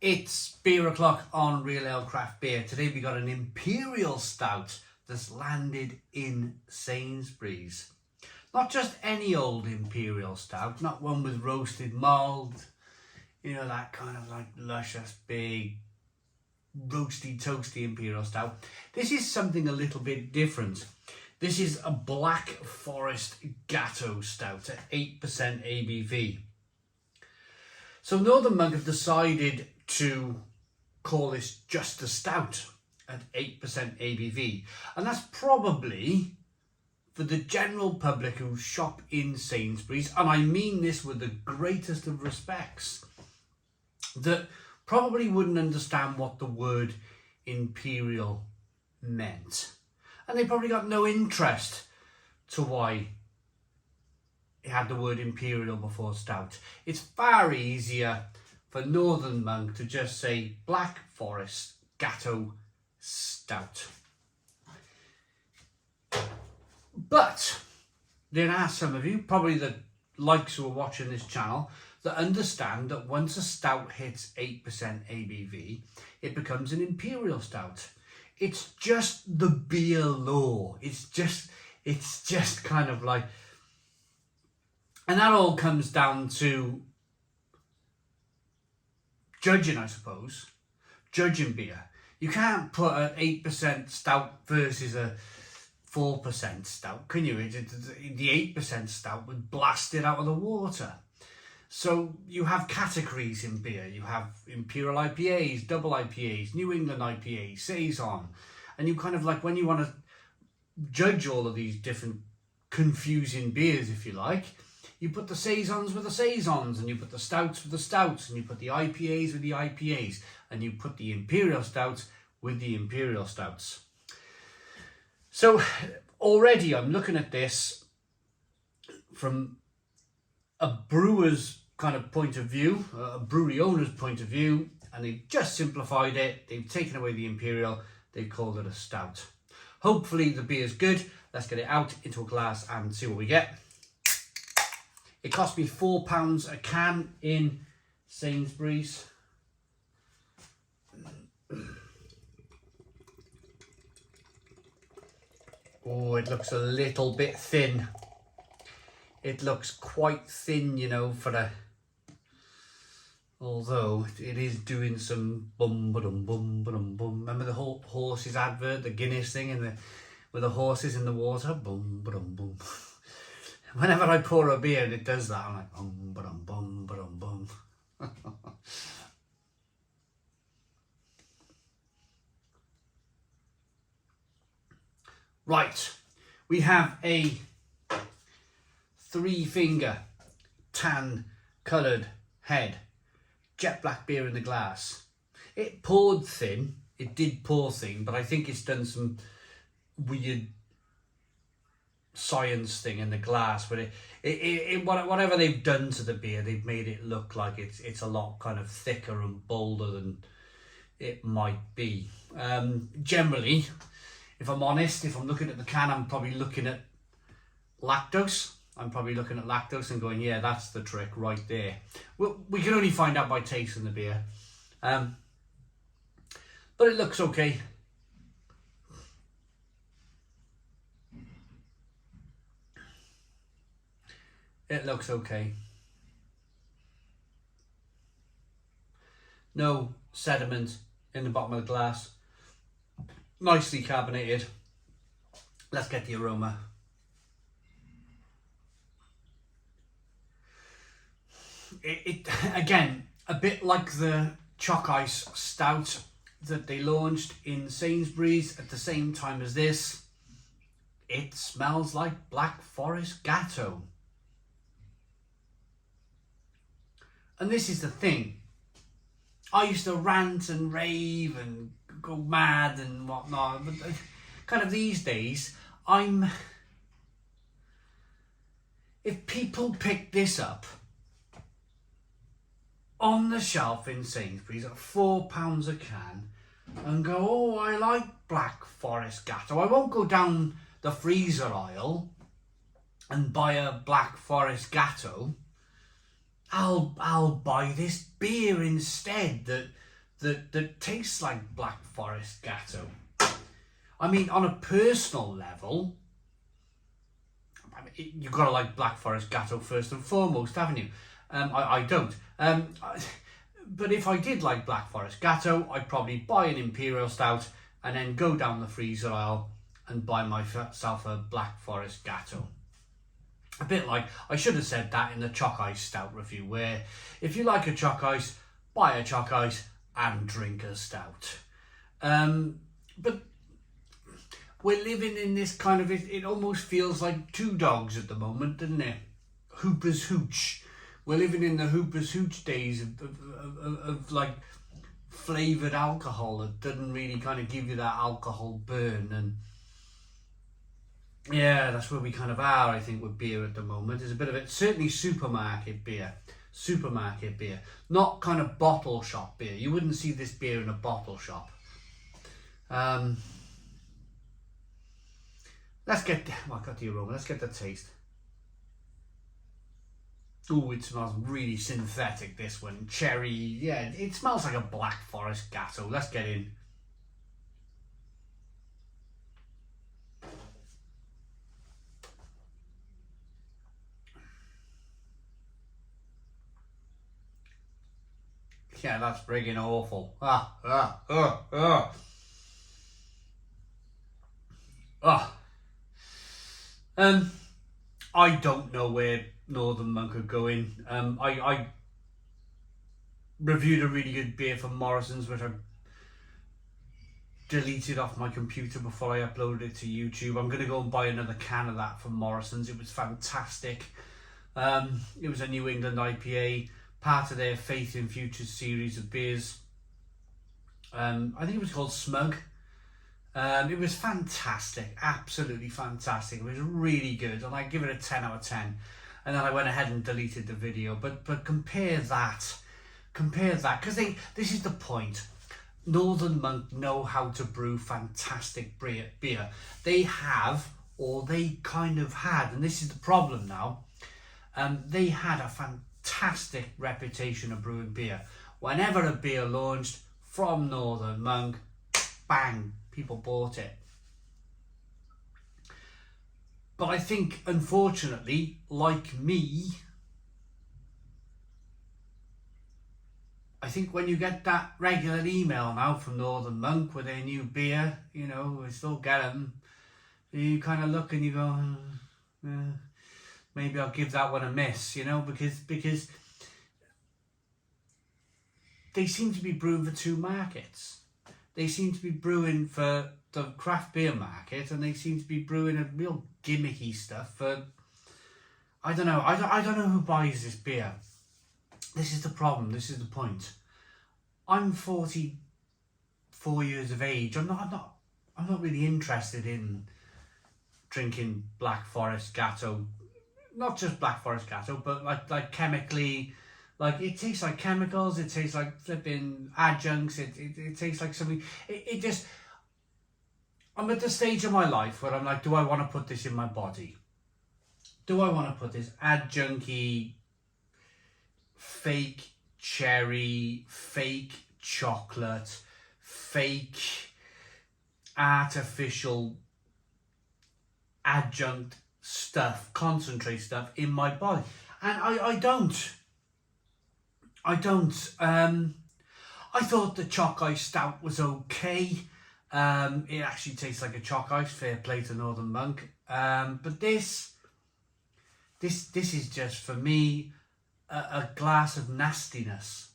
It's beer o'clock on Real Ale Craft Beer. Today we got an Imperial Stout that's landed in Sainsbury's. Not just any old Imperial Stout, not one with roasted malt, you know, that kind of like luscious, big, roasty, toasty Imperial Stout. This is something a little bit different. This is a Black Forest Gateau Stout at 8% ABV. So Northern Monk have decided to call this just a stout at 8% ABV. And that's probably for the general public who shop in Sainsbury's, and I mean this with the greatest of respects, that probably wouldn't understand what the word Imperial meant. And they probably got no interest to why it had the word Imperial before stout. It's far easier for Northern Monk to just say Black Forest Gateau Stout. But there are some of you, probably the likes who are watching this channel, that understand that once a stout hits 8% ABV, it becomes an Imperial Stout. It's just the beer law. It's just kind of like, and that all comes down to judging, I suppose. Judging beer. You can't put an 8% stout versus a 4% stout, can you? The 8% stout would blast it out of the water. So you have categories in beer. You have Imperial IPAs, double IPAs, New England IPAs, Saison. And you kind of like, when you want to judge all of these different confusing beers, if you like, you put the Saisons with the Saisons, and you put the stouts with the stouts, and you put the IPAs with the IPAs, and you put the Imperial Stouts with the Imperial Stouts. So already I'm looking at this from a brewer's kind of point of view, a brewery owner's point of view, and they've just simplified it. They've taken away the Imperial, they've called it a stout. Hopefully the beer's good. Let's get it out into a glass and see what we get. It cost me £4 a can in Sainsbury's. Oh, it looks a little bit thin. It looks quite thin, you know, for a... Although it is doing some bum ba dum bum ba dum bum. Remember the whole horses advert, the Guinness thing, and with the horses in the water, bum ba dum bum. Whenever I pour a beer and it does that, I'm like bum ba dum bum ba dum bum. Right, we have a 3-finger tan coloured head jet black beer in the glass. It poured thin, it did pour thin, but I think it's done some weird science thing in the glass, but whatever they've done to the beer, they've made it look like it's a lot kind of thicker and bolder than it might be. Generally, if I'm honest, if I'm looking at the can, I'm probably looking at lactose. I'm probably looking at lactose and going, yeah, that's the trick right there. Well, we can only find out by tasting the beer. But it looks okay. It looks okay. No sediment in the bottom of the glass. Nicely carbonated. Let's get the aroma. It again, a bit like the Chalk Ice Stout that they launched in Sainsbury's at the same time as this. It smells like Black Forest Gateau. And this is the thing. I used to rant and rave and go mad and whatnot, but kind of these days, if people pick this up on the shelf in Sainsbury's at £4 a can and go, oh, I like Black Forest Gateau, I won't go down the freezer aisle and buy a Black Forest Gateau. I'll buy this beer instead that that tastes like Black Forest Gateau. I mean, on a personal level, you've got to like Black Forest Gateau first and foremost, haven't you? I don't. But if I did like Black Forest Gateau, I'd probably buy an Imperial Stout and then go down the freezer aisle and buy myself a Black Forest Gateau. A bit like, I should have said that in the Choc Ice Stout review, where if you like a Choc Ice, buy a Choc Ice and drink a stout. But we're living in this kind of, it almost feels like two dogs at the moment, doesn't it? Hooper's Hooch. We're living in the Hooper's Hooch days of like flavoured alcohol that doesn't really kind of give you that alcohol burn. And yeah, that's where we kind of are, I think, with beer at the moment. There's a bit of it, certainly supermarket beer, not kind of bottle shop beer. You wouldn't see this beer in a bottle shop. Let's get, well, I got the aroma, let's get the taste. Ooh, it smells really synthetic, this one. Cherry, yeah, it smells like a Black Forest Gateau. Let's get in. Yeah, that's friggin' awful. I don't know where Northern Monk are going. I reviewed a really good beer from Morrison's, which I deleted off my computer before I uploaded it to YouTube. I'm going to go and buy another can of that from Morrison's. It was fantastic. It was a New England IPA, part of their Faith in Futures series of beers. I think it was called Smug. It was fantastic, absolutely fantastic. It was really good, and I give it a 10 out of 10. And then I went ahead and deleted the video. But compare that, because this is the point. Northern Monk know how to brew fantastic beer. They have, or they kind of had, and this is the problem now. They had a fantastic reputation of brewing beer. Whenever a beer launched from Northern Monk, bang, people bought it. But I think, unfortunately, like me, I think when you get that regular email now from Northern Monk with their new beer, you know, we still get them, you kind of look and you go, maybe I'll give that one a miss, you know, because they seem to be brewing for two markets. They seem to be brewing for the craft beer market, and they seem to be brewing a real gimmicky stuff for, I don't know. I don't know who buys this beer. This is the problem. This is the point. I'm 44 years of age. I'm not really interested in drinking Black Forest Gateau. Not just Black Forest Gateau, but like chemically. Like, it tastes like chemicals, it tastes like flipping adjuncts, it tastes like something, it just, I'm at the stage of my life where I'm like, do I want to put this in my body? Do I want to put this adjunky, fake cherry, fake chocolate, fake artificial adjunct stuff, concentrate stuff in my body? And I don't. I thought the Choc Ice Stout was okay. It actually tastes like a Choc Ice, fair play to Northern Monk. But this is just, for me, a glass of nastiness.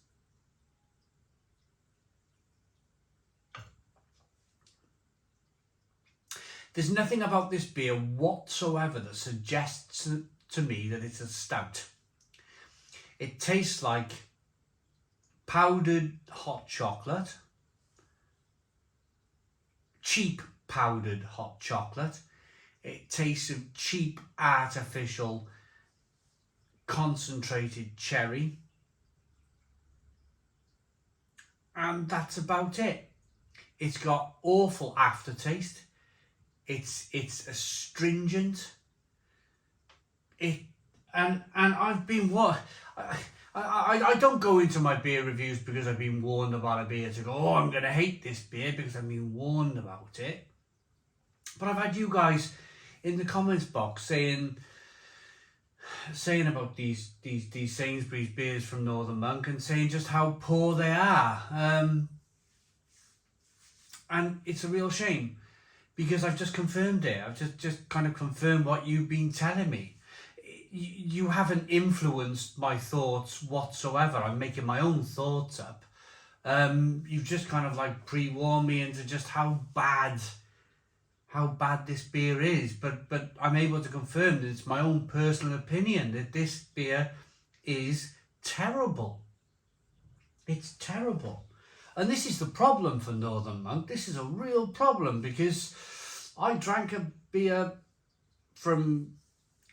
There's nothing about this beer whatsoever that suggests to me that it's a stout. It tastes like powdered hot chocolate, cheap powdered hot chocolate. It tastes of cheap artificial concentrated cherry, and that's about it. It's got awful aftertaste. It's astringent. And I've been I don't go into my beer reviews because I've been warned about a beer to go, oh, I'm going to hate this beer because I've been warned about it. But I've had you guys in the comments box saying about these Sainsbury's beers from Northern Monk and saying just how poor they are. And it's a real shame because I've just confirmed it. I've just kind of confirmed what you've been telling me. You haven't influenced my thoughts whatsoever. I'm making my own thoughts up. You've just kind of like pre-warned me into just how bad this beer is. But I'm able to confirm that it's my own personal opinion that this beer is terrible. It's terrible. And this is the problem for Northern Monk. This is a real problem because I drank a beer from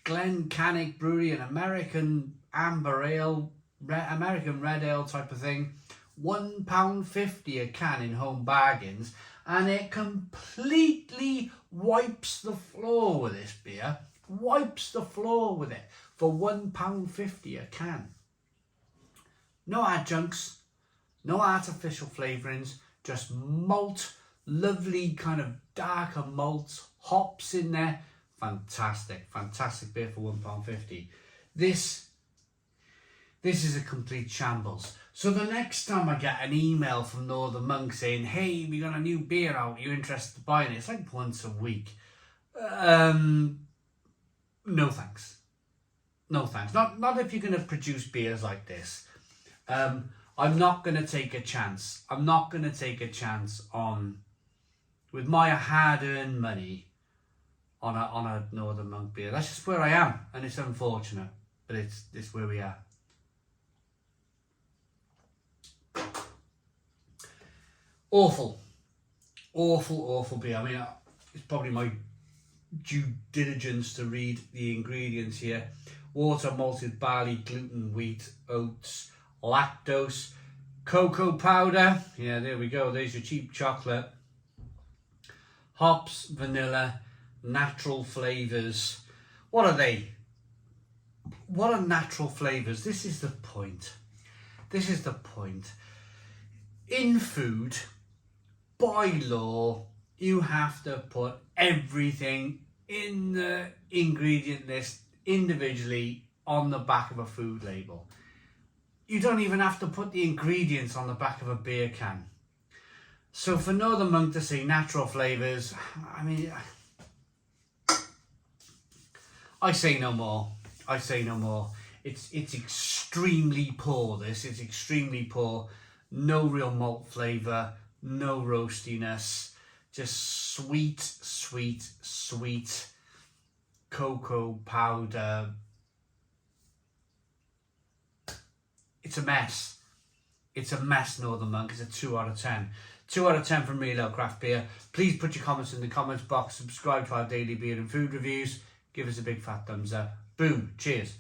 Glencannick Brewery, an American amber ale, American red ale type of thing, £1.50 a can in Home Bargains, and it completely wipes the floor with this beer, wipes the floor with it for £1.50 a can. No adjuncts, no artificial flavourings, just malt, lovely kind of darker malts, hops in there. Fantastic beer for £1.50. This is a complete shambles. So the next time I get an email from Northern Monk saying, hey, we got a new beer out, are you interested in buying it? It's like once a week. No thanks. No thanks. Not if you're going to produce beers like this. I'm not going to take a chance. I'm not going to take a chance with my hard-earned money on a Northern Monk beer. That's just where I am, and it's unfortunate, but it's where we are. Awful beer. I mean, it's probably my due diligence to read the ingredients here. Water, malted barley, gluten, wheat, oats, lactose, cocoa powder. Yeah, there we go. There's your cheap chocolate. Hops, vanilla, natural flavours. What are they? What are natural flavours? This is the point. In food, by law, you have to put everything in the ingredient list individually on the back of a food label. You don't even have to put the ingredients on the back of a beer can. So for Northern Monk to say natural flavours, I mean, I say no more. It's extremely poor, this. It's extremely poor. No real malt flavour, no roastiness. Just sweet cocoa powder. It's a mess. Northern Monk. It's a 2 out of 10. 2 out of 10 from Real Ale Craft Beer. Please put your comments in the comments box. Subscribe to our daily beer and food reviews. Give us a big fat thumbs up. Boom. Cheers.